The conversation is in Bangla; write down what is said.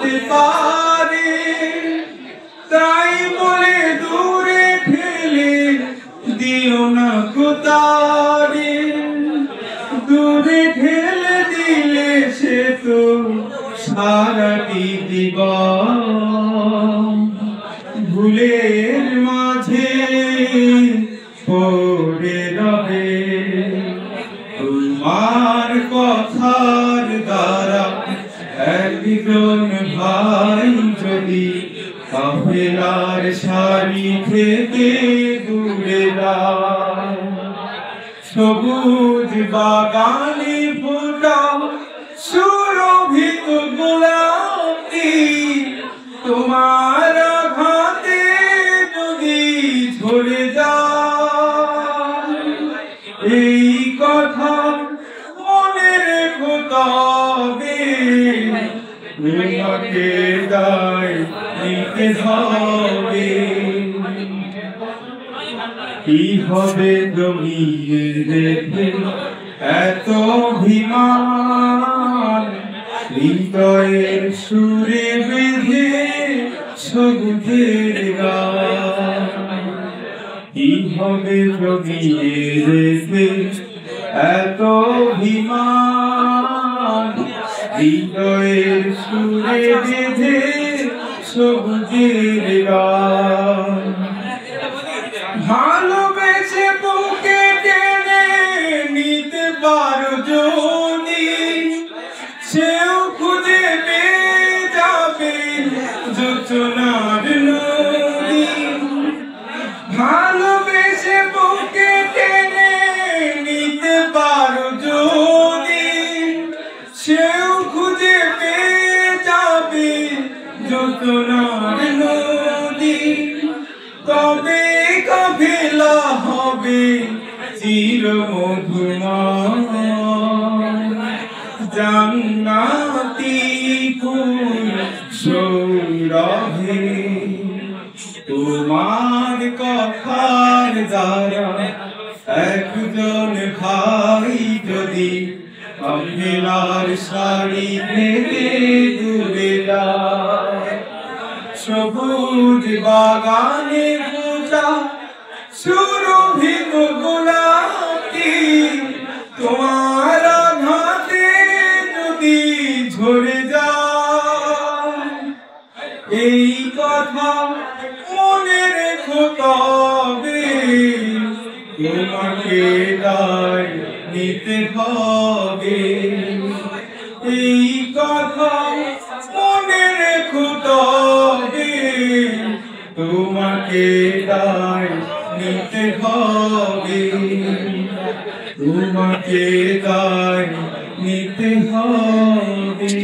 হতে পারে, তাই বলে দূরে ঠেলে দিও না কোতারে। দূরে ঠেলে দিলে সে তো সারাটি জীবন ভুলের মাঝে পড়ে রবে। তোমার কথার দ্বারা একজন ভাই যদি কাফেলার সারি থেকে দূরে যায়, সবুজ বাগানে ফোটা সুরভিত গোলাপি তোমার আঘাতে যদি ঝরে যায়, এই কথা মনে রেখো তবে তোমাকে দায় নিতে হবে। কি হবে জমিয়ে রেখে এত অভিমান, হৃদয়ের সুরে বেঁধে সবুজের গান। কি হবে জমিয়ে রেখে এত অভিমান, হৃদয়ের সুরে বেঁধে সবুজের গান। ভালোবেসে বুকে টেনে নিতে পারো যদি, সেও খুঁজে পেয়ে যাবে যোচনার নদী। ভালোবেসে বুকে টেনে নিতে পারো যদি, সেও খুঁজে পেয়ে যাবে যোচনার নদী। তবে কাফেলা হবে চির মধুময়, জান্নাতি ফুল সৌরভে। তোমার কথার দ্বারা একজন ভাই যদি কাফেলার সারি থেকে দূরে যায়, সবুজ বাগানে ফোটা সুরভিত গোলাপি তোমার আঘাতে যদি ঝরে যায়, এই কথা মনে রেখো তবে তোমাকে দায় নিতে হবে। এই কথা মনে রেখো তবে তোমাকে দায় নিতে হবে। তোমাকে দায় নিতে হবে।